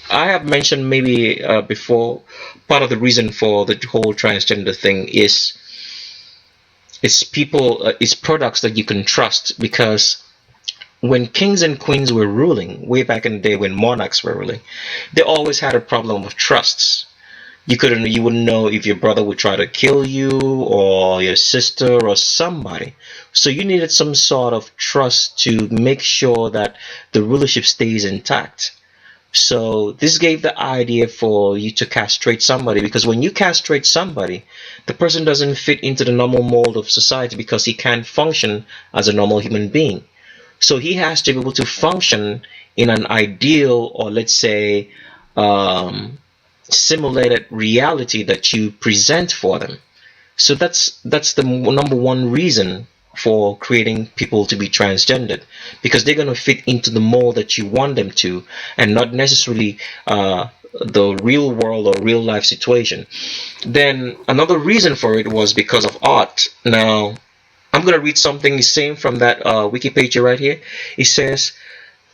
I have mentioned maybe before, part of the reason for the whole transgender thing is it's people, it's products that you can trust, because when kings and queens were ruling way back in the day, when monarchs were ruling, they always had a problem of trusts. You wouldn't know if your brother would try to kill you, or your sister, or somebody. So you needed some sort of trust to make sure that the rulership stays intact. So this gave the idea for you to castrate somebody, because when you castrate somebody, the person doesn't fit into the normal mold of society, because he can't function as a normal human being. So he has to be able to function in an ideal, or let's say simulated reality that you present for them. So that's the number one reason for creating people to be transgendered, because they're going to fit into the mold that you want them to, and not necessarily the real world or real life situation. Then another reason for it was because of art. Now, I'm going to read something the same from that wiki page right here. It says,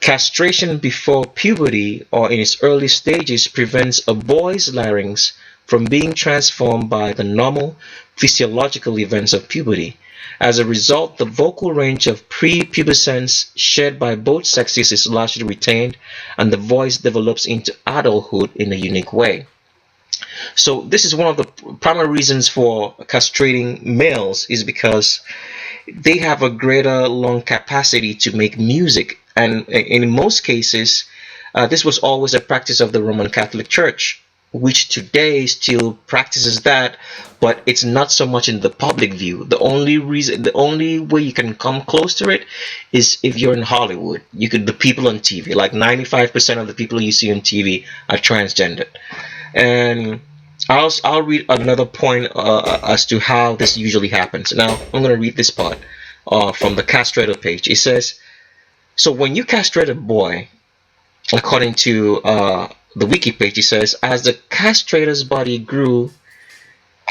castration before puberty or in its early stages prevents a boy's larynx from being transformed by the normal physiological events of puberty. As a result, the vocal range of prepubescence shared by both sexes is largely retained, and the voice develops into adulthood in a unique way. So this is one of the primary reasons for castrating males, is because they have a greater lung capacity to make music. And in most cases, this was always a practice of the Roman Catholic Church, which today still practices that, but it's not so much in the public view. The only way you can come close to it is if you're in Hollywood. The people on TV, like 95% of the people you see on TV are transgendered. And I'll read another point as to how this usually happens. Now, I'm going to read this part from the castrator page. It says, so when you castrate a boy, according to the wiki page, it says, as the castrator's body grew,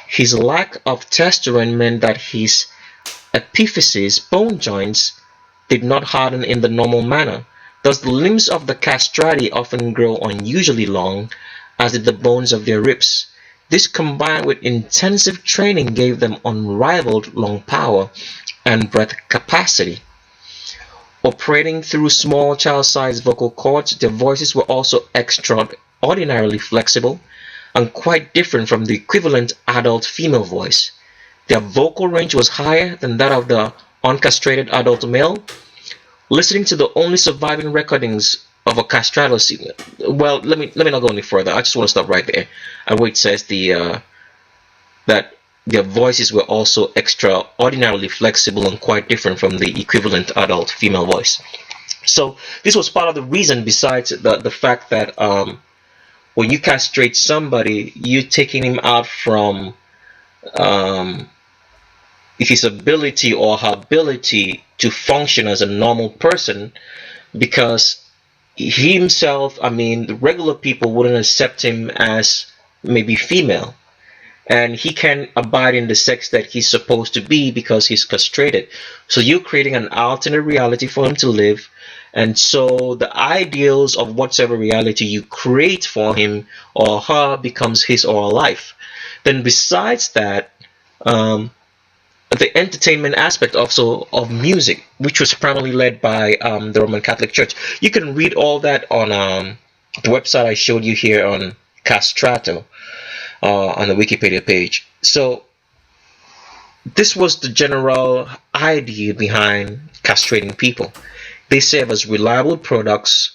his lack of testosterone meant that his epiphyses, bone joints, did not harden in the normal manner. Thus, the limbs of the castrati often grow unusually long, as did the bones of their ribs. This, combined with intensive training, gave them unrivaled lung power and breath capacity. Operating through small child-sized vocal cords, their voices were also extraordinarily flexible and quite different from the equivalent adult female voice. Their vocal range was higher than that of the uncastrated adult male. Listening to the only surviving recordings of a castrato, well, let me not go any further. I just want to stop right there, and where it says that their voices were also extraordinarily flexible and quite different from the equivalent adult female voice. So this was part of the reason, besides the fact that when you castrate somebody, you're taking him out from his ability or her ability to function as a normal person, because he himself, the regular people wouldn't accept him as maybe female, and he can abide in the sex that he's supposed to be because he's castrated. So you're creating an alternate reality for him to live, and so the ideals of whatever reality you create for him or her becomes his or her life. Then besides that, the entertainment aspect also of music, which was primarily led by the Roman Catholic Church. You can read all that on the website I showed you here on Castrato, on the Wikipedia page. So this was the general idea behind castrating people. They serve as reliable products,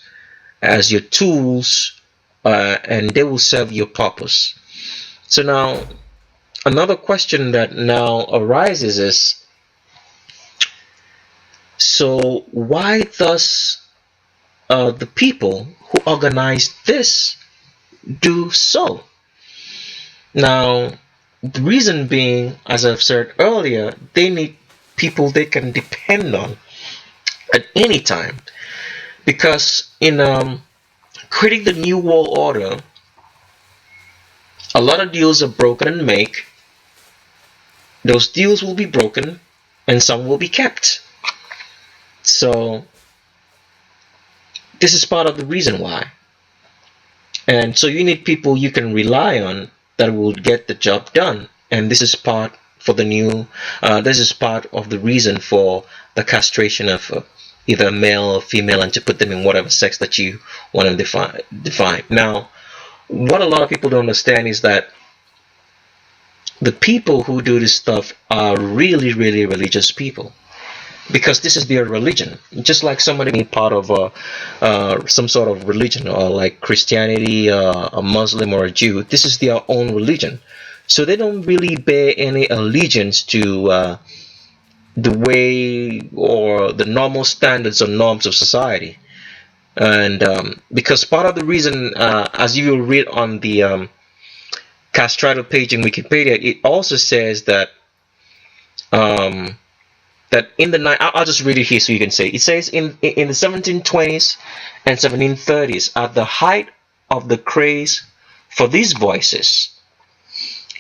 as your tools, and they will serve your purpose. So now, another question that now arises is, so why does the people who organized this do so? Now, the reason being, as I've said earlier, they need people they can depend on at any time, because in creating the New World Order, a lot of deals are broken and made. Those deals will be broken and some will be kept. So this is part of the reason why. And so you need people you can rely on that will get the job done. And this is part for the new. This is part of the reason for the castration of either male or female, and to put them in whatever sex that you want to define. Now, what a lot of people don't understand is that the people who do this stuff are really, really religious people, because this is their religion. Just like somebody being part of some sort of religion, or like Christianity, a Muslim, or a Jew, this is their own religion. So they don't really bear any allegiance to the way or the normal standards or norms of society. And because part of the reason, as you will read on the castrato page in Wikipedia, it also says that that in the I'll just read it here so you can say. It says in the 1720s and 1730s, at the height of the craze for these voices,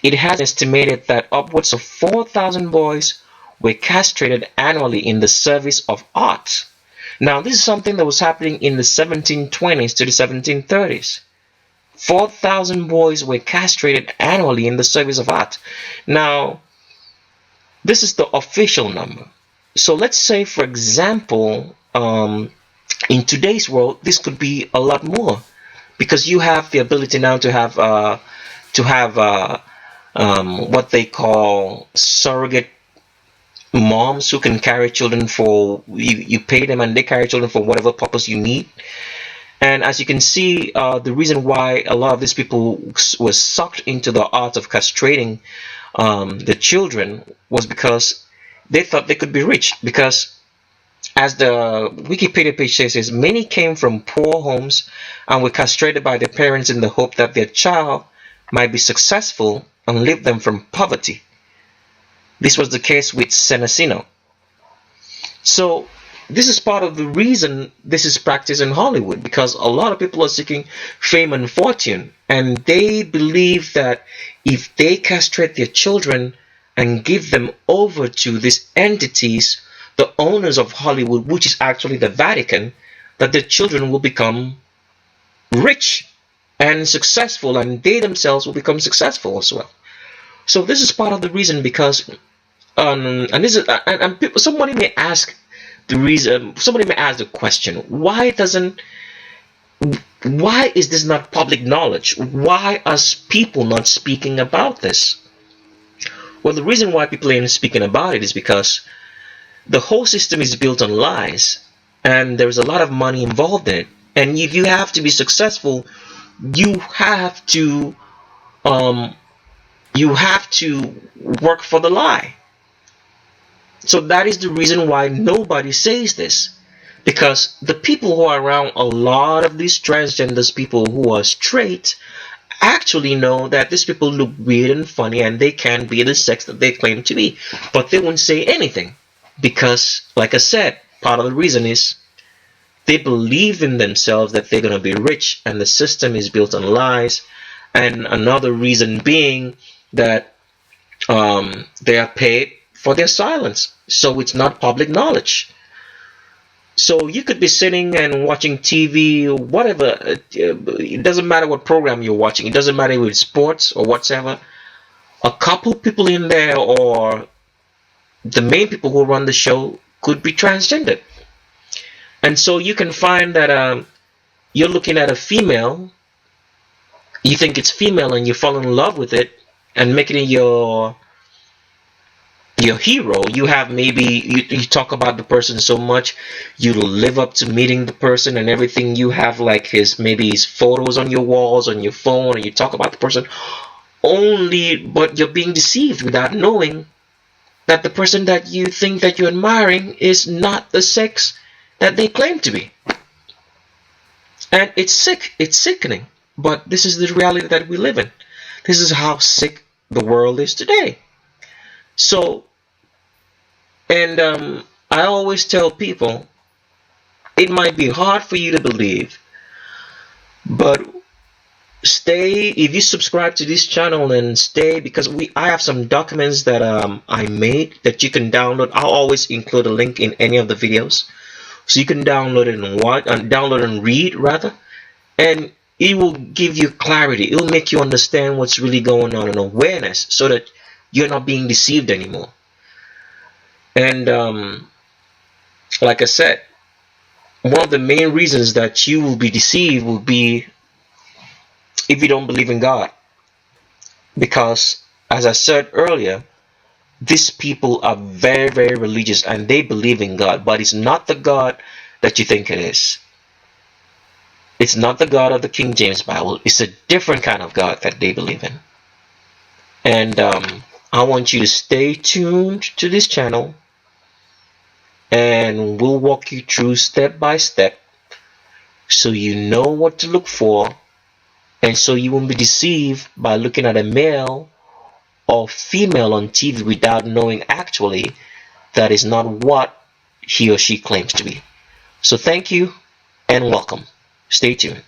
it has estimated that upwards of 4,000 boys were castrated annually in the service of art. Now, this is something that was happening in the 1720s to the 1730s. 4,000 boys were castrated annually in the service of art. Now, this is the official number. So let's say, for example, in today's world, this could be a lot more, because you have the ability now to have what they call surrogate moms who can carry children for you pay them and they carry children for whatever purpose you need. And as you can see, the reason why a lot of these people were sucked into the art of castrating the children was because they thought they could be rich. Because as the Wikipedia page says, many came from poor homes and were castrated by their parents in the hope that their child might be successful and lift them from poverty. This was the case with Senesino. So this is part of the reason this is practiced in Hollywood, because a lot of people are seeking fame and fortune, and they believe that if they castrate their children and give them over to these entities, the owners of Hollywood, which is actually the Vatican, that their children will become rich and successful, and they themselves will become successful as well. So this is part of the reason, because and this is and people, somebody may ask the reason. Somebody may ask the question: why is this not public knowledge? Why are people not speaking about this? Well, the reason why people ain't speaking about it is because the whole system is built on lies, and there's a lot of money involved in it. And if you have to be successful, you have to work for the lie. So that is the reason why nobody says this, because the people who are around a lot of these transgenders, people who are straight, actually know that these people look weird and funny and they can't be the sex that they claim to be, but they won't say anything because, like I said, part of the reason is they believe in themselves that they're going to be rich, and the system is built on lies. And another reason being that they are paid for their silence, so it's not public knowledge. So you could be sitting and watching TV or whatever. It doesn't matter what program you're watching. It doesn't matter if it's sports or whatever. A couple people in there, or the main people who run the show, could be transgendered. And so you can find that you're looking at a female, you think it's female, and you fall in love with it and making it your hero. You have maybe you talk about the person so much, you live up to meeting the person and everything. You have like his photos on your walls, on your phone, and you talk about the person only, but you're being deceived without knowing that the person that you think that you're admiring is not the sex that they claim to be. And it's sick, it's sickening, but this is the reality that we live in. This is how sick the world is today. So, and I always tell people, it might be hard for you to believe, but stay. If you subscribe to this channel, and stay, because I have some documents that I made that you can download. I'll always include a link in any of the videos, so you can download it and watch, download and read rather. And it will give you clarity. It will make you understand what's really going on, and awareness, so that you're not being deceived anymore. And like I said, one of the main reasons that you will be deceived will be if you don't believe in God. Because, as I said earlier, these people are very, very religious and they believe in God, but it's not the God that you think it is. It's not the God of the King James Bible. It's a different kind of God that they believe in. And I want you to stay tuned to this channel, and we'll walk you through step by step so you know what to look for, and so you won't be deceived by looking at a male or female on TV without knowing actually that is not what he or she claims to be. So thank you and welcome. Stay tuned.